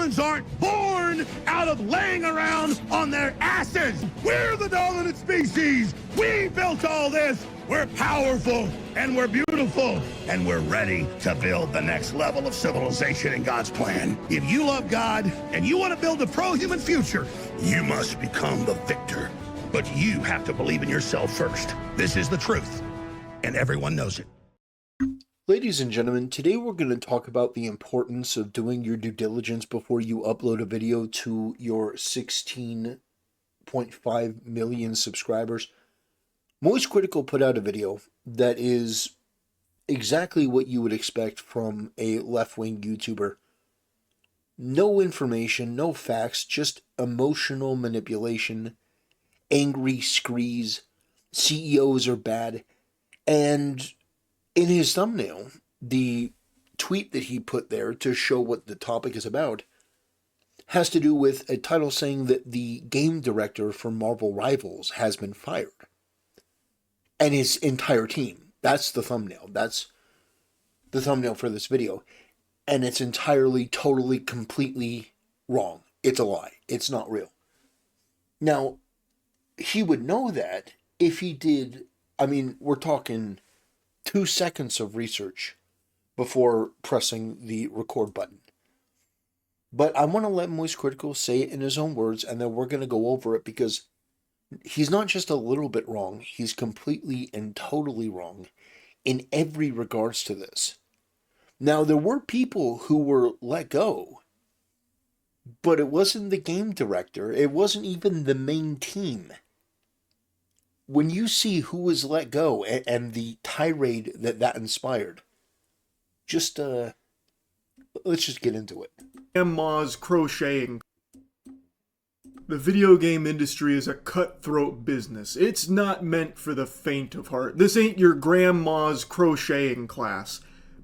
Humans aren't born out of laying around on their asses. We're the dominant species. We built all this. We're powerful and we're beautiful and we're ready to build the next level of civilization in God's plan. If you love God and you want to build a pro-human future, you must become the victor. But you have to believe in yourself first. This is the truth, and everyone knows it. Ladies and gentlemen, today we're going to talk about the importance of doing your due diligence before you upload a video to your 16.5 million subscribers. Moist Critical put out a video that is exactly what you would expect from a left-wing YouTuber. No information, no facts, just emotional manipulation, angry screes, CEOs are bad, and in his thumbnail, the tweet that he put there to show what the topic is about has to do with a title saying that the game director for Marvel Rivals has been fired. And his entire team. That's the thumbnail. That's the thumbnail for this video. And it's entirely, totally, completely wrong. It's a lie. It's not real. Now, he would know that if he did, I mean, we're talking 2 seconds of research before pressing the record button. But I want to let Moist Critical say it in his own words, and then we're going to go over it because he's not just a little bit wrong, he's completely and totally wrong in every regards to this. Now, there were people who were let go, but it wasn't the game director, it wasn't even the main team. When you see who was let go and the tirade that inspired, just, let's just get into it. Grandma's crocheting. The video game industry is a cutthroat business. It's not meant for the faint of heart. This ain't your grandma's crocheting class.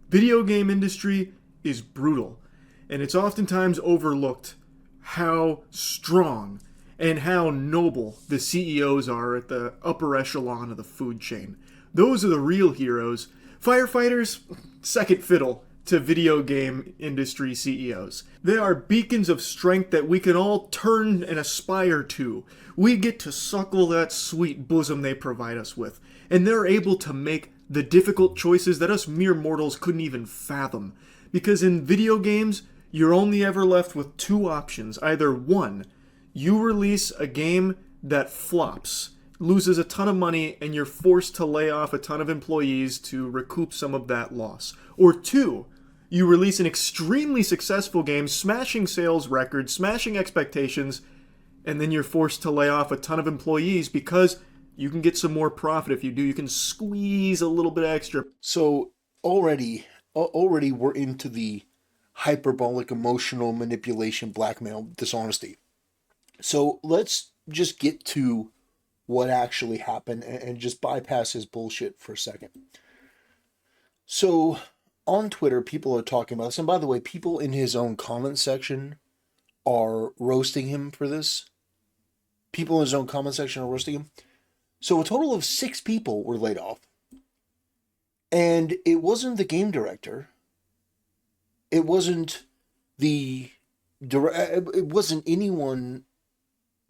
Video game industry is brutal, and it's oftentimes overlooked how strong and how noble the CEOs are at the upper echelon of the food chain. Those are the real heroes. Firefighters, second fiddle to video game industry CEOs. They are beacons of strength that we can all turn and aspire to. We get to suckle that sweet bosom they provide us with, and they're able to make the difficult choices that us mere mortals couldn't even fathom. Because in video games, you're only ever left with 2 options. Either 1, you release a game that flops, loses a ton of money, and you're forced to lay off a ton of employees to recoup some of that loss. Or 2, you release an extremely successful game, smashing sales records, smashing expectations, and then you're forced to lay off a ton of employees because you can get some more profit if you do. You can squeeze a little bit extra. So already we're into the hyperbolic emotional manipulation, blackmail, dishonesty. So let's just get to what actually happened and just bypass his bullshit for a second. So on Twitter, people are talking about this. And by the way, people in his own comment section are roasting him for this. People in his own comment section are roasting him. So a total of 6 people were laid off. And it wasn't the game director. It wasn't it wasn't anyone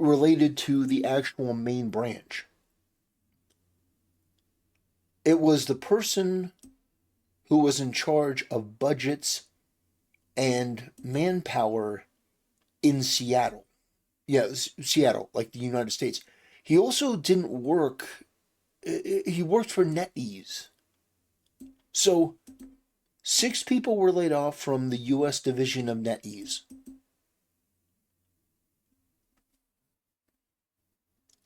related to the actual main branch. It was the person who was in charge of budgets and manpower in Seattle. Yeah, Seattle, like the United States. He also didn't work, he worked for NetEase. So 6 people were laid off from the U.S. division of NetEase.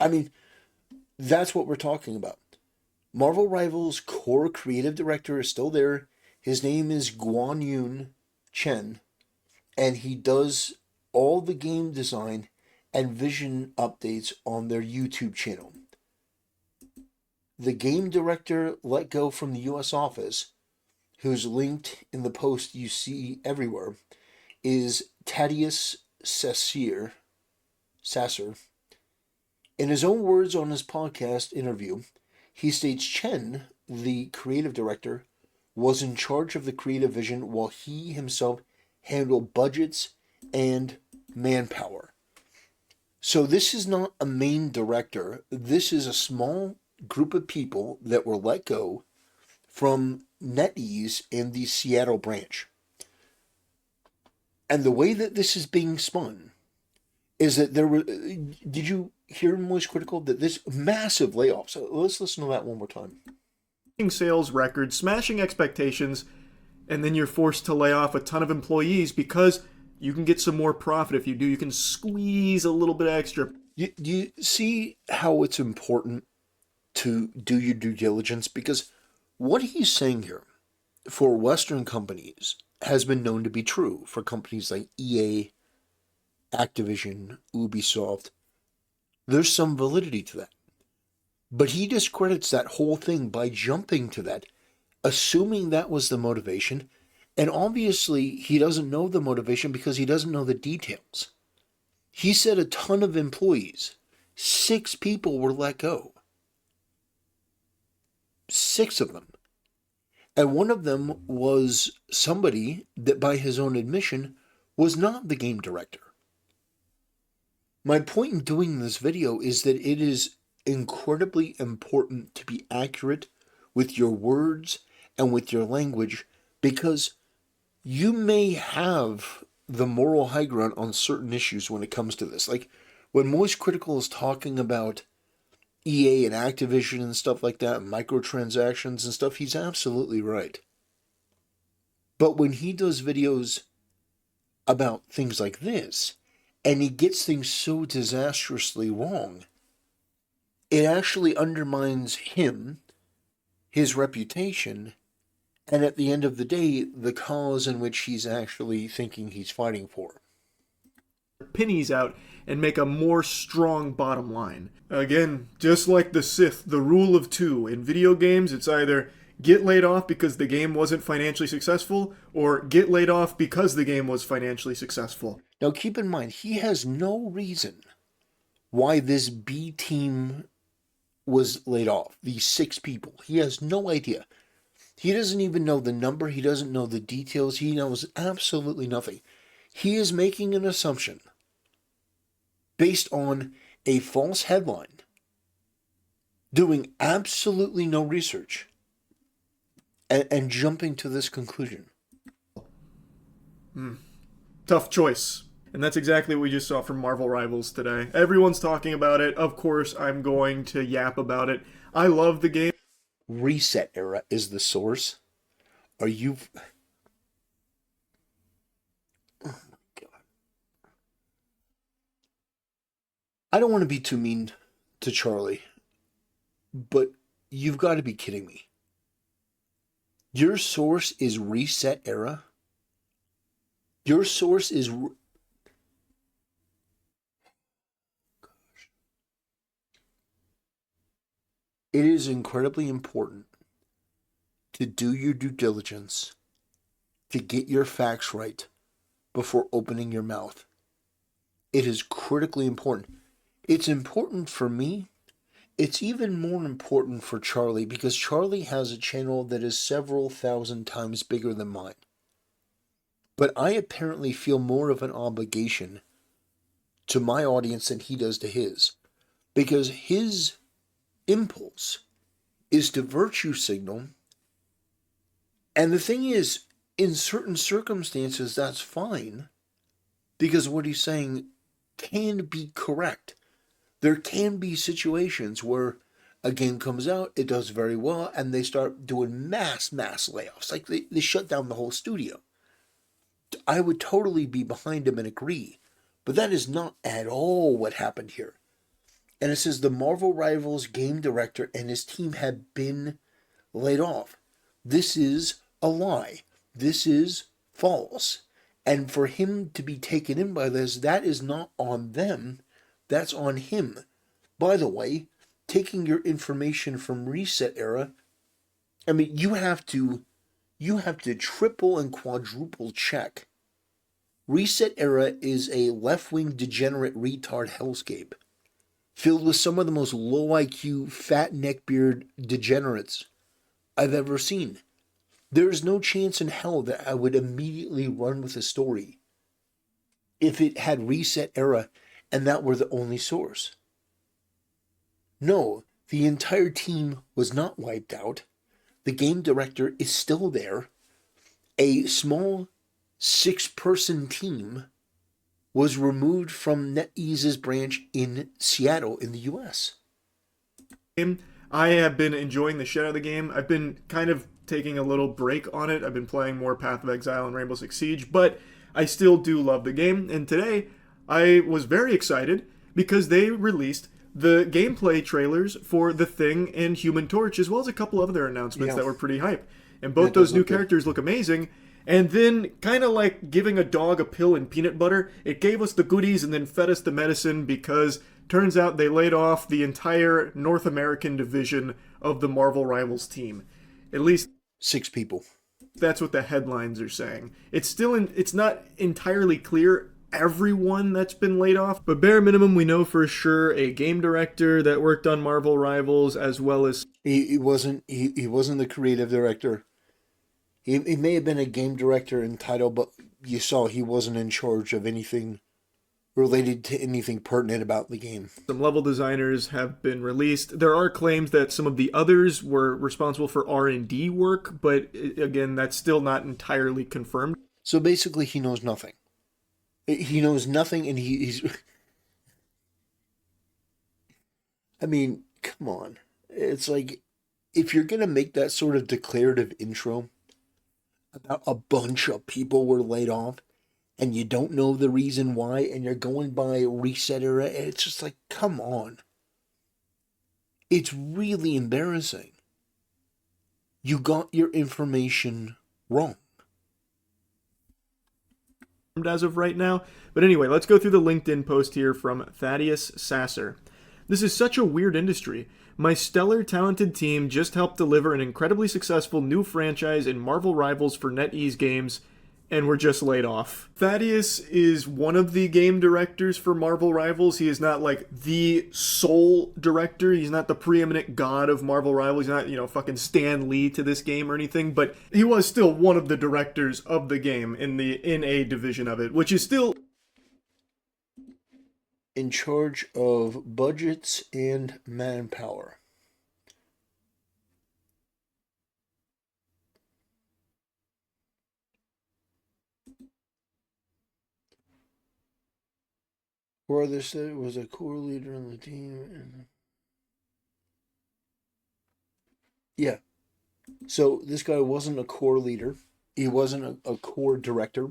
I mean, that's what we're talking about. Marvel Rivals' core creative director is still there. His name is Guan Chen, and he does all the game design and vision updates on their YouTube channel. The game director let go from the U.S. office, who's linked in the post you see everywhere, is Thaddeus Sasser. In his own words on his podcast interview, he states Chen, the creative director, was in charge of the creative vision while he himself handled budgets and manpower. So this is not a main director. This is a small group of people that were let go from NetEase and the Seattle branch. And the way that this is being spun is that there were, did you hear Moist Critical, that this massive layoff? So let's listen to that one more time. Sales records, smashing expectations, and then you're forced to lay off a ton of employees because you can get some more profit if you do. You can squeeze a little bit extra. Do you see how it's important to do your due diligence? Because what he's saying here for Western companies has been known to be true for companies like EA, Activision, Ubisoft. There's some validity to that. But he discredits that whole thing by jumping to that, assuming that was the motivation. And obviously, he doesn't know the motivation because he doesn't know the details. He said a ton of employees, 6 people were let go. 6 of them. And one of them was somebody that, by his own admission, was not the game director. My point in doing this video is that it is incredibly important to be accurate with your words and with your language, because you may have the moral high ground on certain issues when it comes to this. Like when Moist Critical is talking about EA and Activision and stuff like that, and microtransactions and stuff, he's absolutely right. But when he does videos about things like this, and he gets things so disastrously wrong, it actually undermines him, his reputation, and at the end of the day, the cause in which he's actually thinking he's fighting for. Pennies out and make a more strong bottom line. Again, just like the Sith, the rule of 2. In video games, it's either get laid off because the game wasn't financially successful, or get laid off because the game was financially successful. Now keep in mind, he has no reason why this B team was laid off. These 6 people. He has no idea. He doesn't even know the number. He doesn't know the details. He knows absolutely nothing. He is making an assumption based on a false headline, doing absolutely no research, and jumping to this conclusion. Tough choice. And that's exactly what we just saw from Marvel Rivals today. Everyone's talking about it. Of course, I'm going to yap about it. I love the game. Reset Era is the source. Are you... Oh my God. I don't want to be too mean to Charlie, but you've got to be kidding me. Your source is Reset Era? Your source is... It is incredibly important to do your due diligence, to get your facts right before opening your mouth. It is critically important. It's important for me. It's even more important for Charlie, because Charlie has a channel that is several thousand times bigger than mine. But I apparently feel more of an obligation to my audience than he does to his, because his impulse is to virtue signal. And the thing is, in certain circumstances, that's fine, because what he's saying can be correct. There can be situations where a game comes out, it does very well, and they start doing mass layoffs. Like they shut down the whole studio. I would totally be behind him and agree. But that is not at all what happened here. And it says the Marvel Rivals game director and his team had been laid off. This is a lie. This is false. And for him to be taken in by this, that is not on them. That's on him. By the way, taking your information from Reset Era, I mean, you have to triple and quadruple check. Reset Era is a left-wing degenerate retard hellscape, filled with some of the most low IQ, fat neckbeard degenerates I've ever seen. There is no chance in hell that I would immediately run with a story if it had reset era and that were the only source. No, the entire team was not wiped out. The game director is still there. A small 6-person team was removed from NetEase's branch in Seattle in the US. I have been enjoying the shit out of the game. I've been kind of taking a little break on it. I've been playing more Path of Exile and Rainbow Six Siege, but I still do love the game. And today, I was very excited because they released the gameplay trailers for The Thing and Human Torch, as well as a couple of other announcements that were pretty hype. And both those new characters look amazing. And then, kind of like giving a dog a pill and peanut butter, it gave us the goodies and then fed us the medicine, because turns out they laid off the entire North American division of the Marvel Rivals team. At least 6 people. That's what the headlines are saying. It's not entirely clear everyone that's been laid off, but bare minimum we know for sure a game director that worked on Marvel Rivals, as well as he wasn't the creative director. He may have been a game director in title, but you saw he wasn't in charge of anything related to anything pertinent about the game. Some level designers have been released. There are claims that some of the others were responsible for R&D work, but again, that's still not entirely confirmed. So basically, he knows nothing. He knows nothing, and he's... I mean, come on. It's like, if you're going to make that sort of declarative intro about a bunch of people were laid off, and you don't know the reason why, and you're going by reset era, it's just like, come on. It's really embarrassing. You got your information wrong. As of right now. But anyway, let's go through the LinkedIn post here from Thaddeus Sasser. This is such a weird industry. My stellar, talented team just helped deliver an incredibly successful new franchise in Marvel Rivals for NetEase Games, and we're just laid off. Thaddeus is one of the game directors for Marvel Rivals. He is not like the sole director. He's not the preeminent god of Marvel Rivals. He's not, fucking Stan Lee to this game or anything, but he was still one of the directors of the game in a division of it, which is still in charge of budgets and manpower. Or they said it was a core leader in the team. And... yeah. So this guy wasn't a core leader. He wasn't a core director.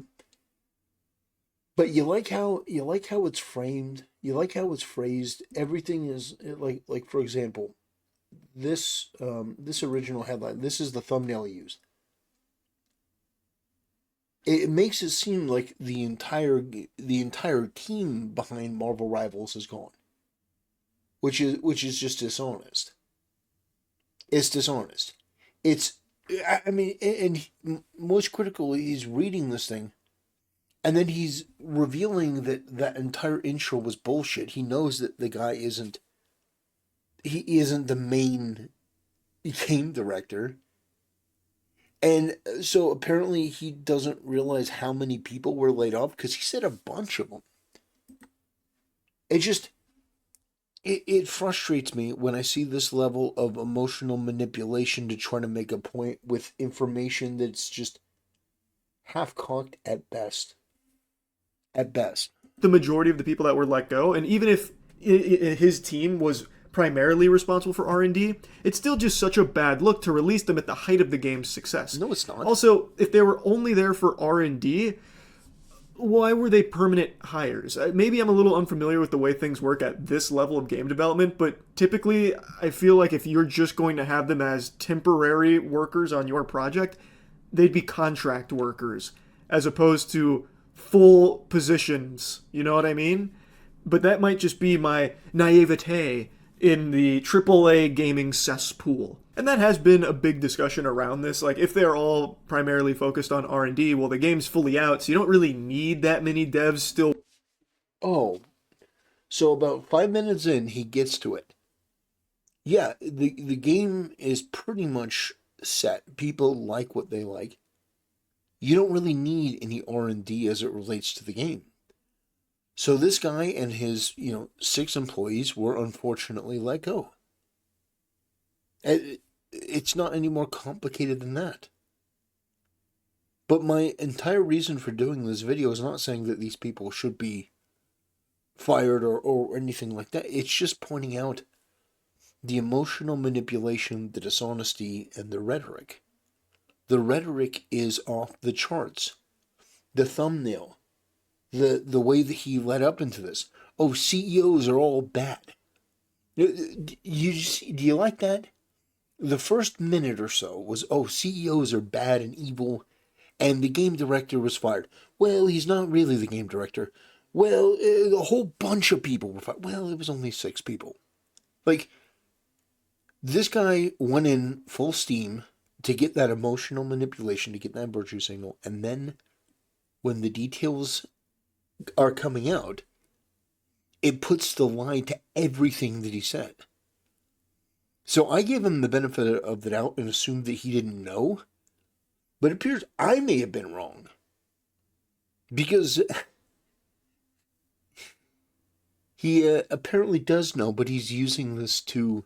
But you like how it's framed. You like how it's phrased. Everything is like for example, this original headline. This is the thumbnail used. It makes it seem like the entire team behind Marvel Rivals is gone, which is just dishonest. It's dishonest. And most critically, he's reading this thing. And then he's revealing that entire intro was bullshit. He knows that the guy isn't the main game director. And so apparently he doesn't realize how many people were laid off, because he said a bunch of them. It frustrates me when I see this level of emotional manipulation to try to make a point with information that's just half-cocked at best. At best. The majority of the people that were let go, and even if his team was primarily responsible for R&D, it's still just such a bad look to release them at the height of the game's success. No, it's not. Also, if they were only there for R&D, why were they permanent hires? Maybe I'm a little unfamiliar with the way things work at this level of game development, but typically I feel like if you're just going to have them as temporary workers on your project, they'd be contract workers as opposed to full positions. You know what I mean? But that might just be my naivete in the AAA gaming cesspool. And that has been a big discussion around this. Like, if they're all primarily focused on R&D, well, the game's fully out, so you don't really need that many devs still. Oh, so about 5 minutes in, he gets to it. Yeah, the game is pretty much set. People like what they like. You don't really need any R&D as it relates to the game. So this guy and his, 6 employees were unfortunately let go. It's not any more complicated than that. But my entire reason for doing this video is not saying that these people should be fired or anything like that. It's just pointing out the emotional manipulation, the dishonesty, and the rhetoric. The rhetoric is off the charts. The thumbnail, the way that he led up into this. Oh, CEOs are all bad. Do you like that? The first minute or so was, oh, CEOs are bad and evil, and the game director was fired. Well, he's not really the game director. Well, a whole bunch of people were fired. Well, it was only 6 people. Like, this guy went in full steam to get that emotional manipulation, to get that virtue signal, and then when the details are coming out, it puts the lie to everything that he said. So I gave him the benefit of the doubt and assumed that he didn't know, but it appears I may have been wrong. Because he apparently does know, but he's using this to,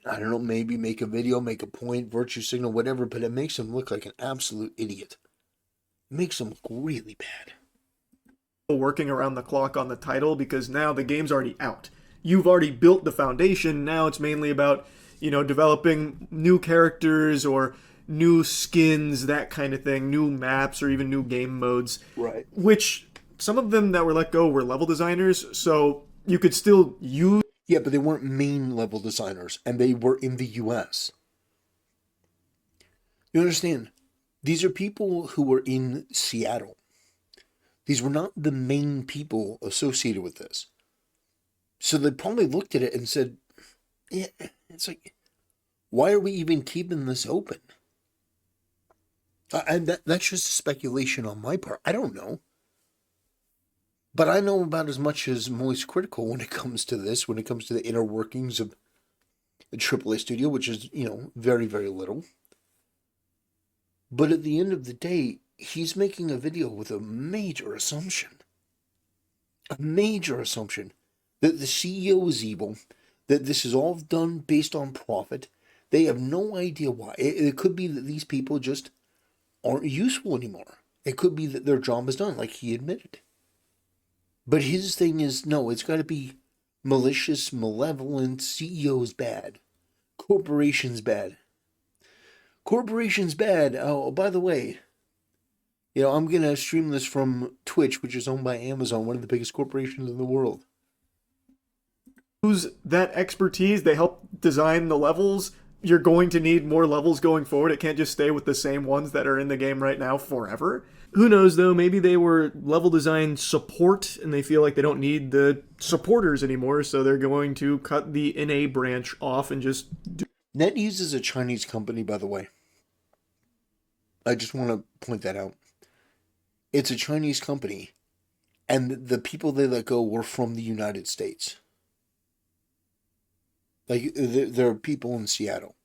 I don't know, maybe make a video, make a point, virtue signal, whatever, but it makes him look like an absolute idiot. It makes him look really bad. Working around the clock on the title because now the game's already out. You've already built the foundation. Now it's mainly about, developing new characters or new skins, that kind of thing, new maps or even new game modes. Right. Which some of them that were let go were level designers, so you could still use. Yeah, but they weren't main level designers, and they were in the US. You understand? These are people who were in Seattle. These were not the main people associated with this. So they probably looked at it and said, yeah, it's like, why are we even keeping this open? And that's just speculation on my part. I don't know. But I know about as much as Moist Critical when it comes to this, when it comes to the inner workings of a AAA studio, which is, very, very little. But at the end of the day, he's making a video with a major assumption. A major assumption that the CEO is evil, that this is all done based on profit. They have no idea why. It could be that these people just aren't useful anymore. It could be that their job is done, like he admitted. But his thing is, no, it's got to be malicious, malevolent, CEO's bad. Corporations bad. Corporations bad. Oh, by the way, I'm going to stream this from Twitch, which is owned by Amazon, one of the biggest corporations in the world. Use that expertise. They help design the levels. You're going to need more levels going forward. It can't just stay with the same ones that are in the game right now forever. Who knows, though? Maybe they were level design support, and they feel like they don't need the supporters anymore, so they're going to cut the NA branch off and just do. NetEase is a Chinese company, by the way. I just want to point that out. It's a Chinese company, and the people they let go were from the United States. Like, there are people in Seattle.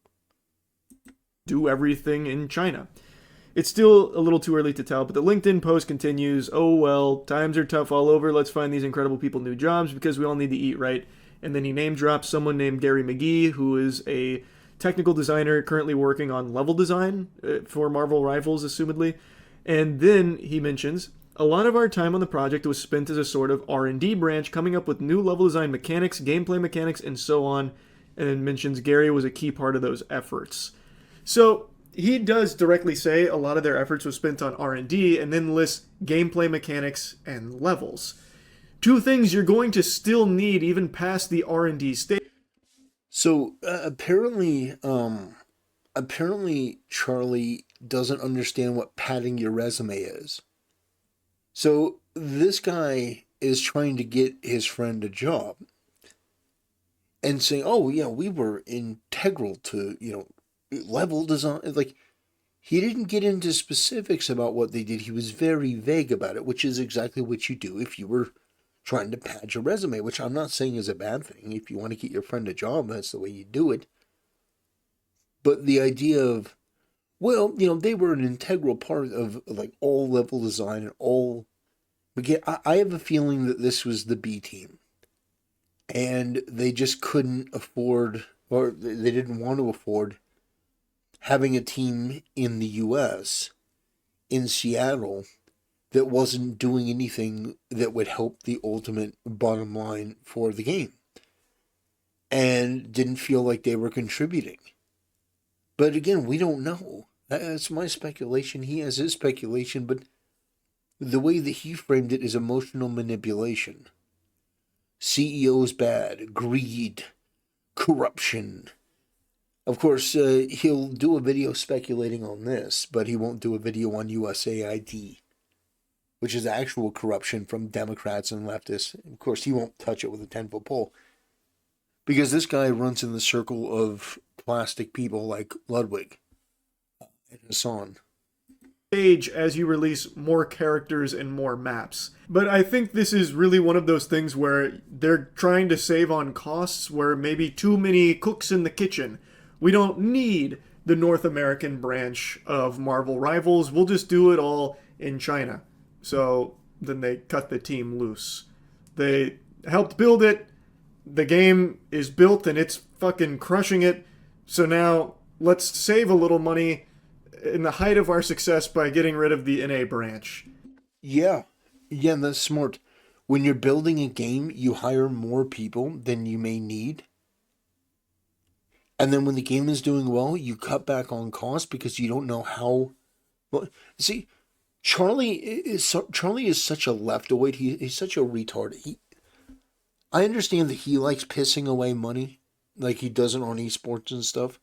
Do everything in China. It's still a little too early to tell, but the LinkedIn post continues, oh well, times are tough all over, let's find these incredible people new jobs because we all need to eat, right? And then he name drops someone named Gary McGee, who is a technical designer currently working on level design for Marvel Rivals, assumedly. And then he mentions, a lot of our time on the project was spent as a sort of R&D branch, coming up with new level design mechanics, gameplay mechanics, and so on. And then mentions Gary was a key part of those efforts. So he does directly say a lot of their efforts was spent on R&D, and then lists gameplay mechanics and levels. Two things you're going to still need even past the R&D stage. So apparently Charlie doesn't understand what padding your resume is. So this guy is trying to get his friend a job and saying, oh yeah, we were integral to, level design. Like, he didn't get into specifics about what they did. He was very vague about it, which is exactly what you do if you were trying to pad your resume, which I'm not saying is a bad thing. If you want to get your friend a job, that's the way you do it. But the idea of, well, they were an integral part of like all level design and all Again, I have a feeling that this was the B team, and they just couldn't afford, or they didn't want to afford, having a team in the U.S., in Seattle, that wasn't doing anything that would help the ultimate bottom line for the game, and didn't feel like they were contributing. But again, we don't know. That's my speculation. He has his speculation, but the way that he framed it is emotional manipulation. CEO's bad, greed, corruption. Of course, he'll do a video speculating on this, but he won't do a video on USAID, which is actual corruption from Democrats and leftists. Of course, he won't touch it with a 10-foot pole, because this guy runs in the circle of plastic people like Ludwig and Hassan. Stage as you release more characters and more maps. But I think this is really one of those things where they're trying to save on costs, where maybe too many cooks in the kitchen. We don't need the North American branch of Marvel Rivals. We'll just do it all in China. So then they cut the team loose. They helped build it. The game is built and it's fucking crushing it. So now let's save a little money in the height of our success by getting rid of the NA branch. Yeah, that's smart. When you're building a game, you hire more people than you may need. And then when the game is doing well, you cut back on costs because you don't know how. Well, see, Charlie is such a leftoid. He's such a retard. I understand that he likes pissing away money, like he does it on esports and stuff.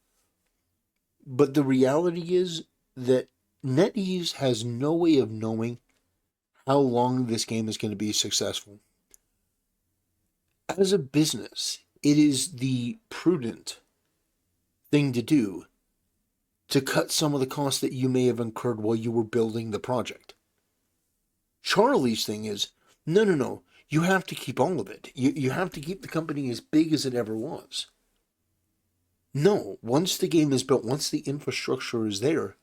But the reality is that NetEase has no way of knowing how long this game is going to be successful. As a business, it is the prudent thing to do to cut some of the costs that you may have incurred while you were building the project. Charlie's thing is, no, you have to keep all of it. You have to keep the company as big as it ever was. No, once the game is built, once the infrastructure is there,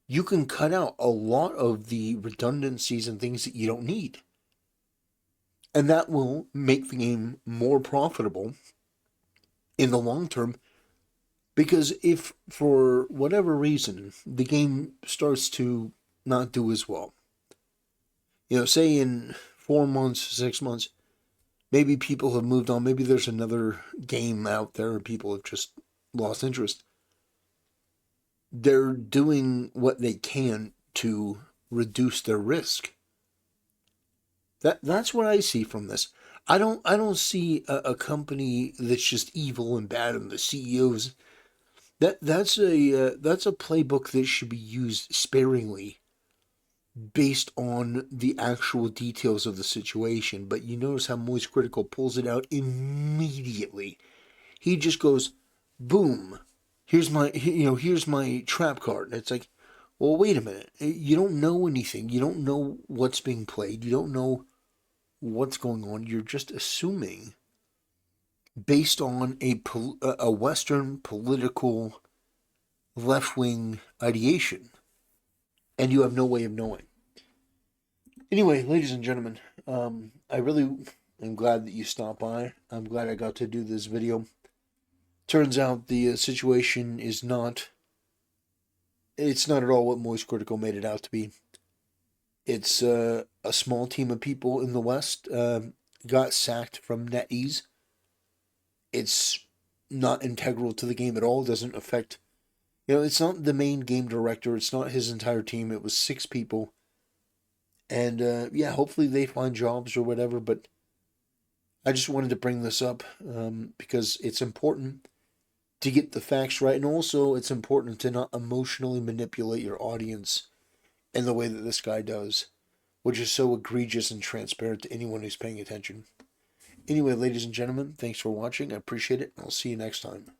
you can cut out a lot of the redundancies and things that you don't need. And that will make the game more profitable in the long term. Because if, for whatever reason, the game starts to not do as well, say in 4 months, 6 months, maybe people have moved on. Maybe there's another game out there and people have just lost interest. They're doing what they can to reduce their risk. That's what I see from this. I don't see a company that's just evil and bad and the CEOs. That's a playbook that should be used sparingly, based on the actual details of the situation. But you notice how Moist Critical pulls it out immediately. He just goes, boom, here's my trap card. And it's like, well, wait a minute. You don't know anything. You don't know what's being played. You don't know what's going on. You're just assuming based on a Western political left-wing ideation. And you have no way of knowing. Anyway, ladies and gentlemen, I really am glad that you stopped by. I'm glad I got to do this video. Turns out the situation is not... It's not at all what Moist Critical made it out to be. It's a small team of people in the West got sacked from NetEase. It's not integral to the game at all. It doesn't affect... it's not the main game director. It's not his entire team. It was 6 people. And, hopefully they find jobs or whatever. But I just wanted to bring this up because it's important to get the facts right. And also, it's important to not emotionally manipulate your audience in the way that this guy does, which is so egregious and transparent to anyone who's paying attention. Anyway, ladies and gentlemen, thanks for watching. I appreciate it. I'll see you next time.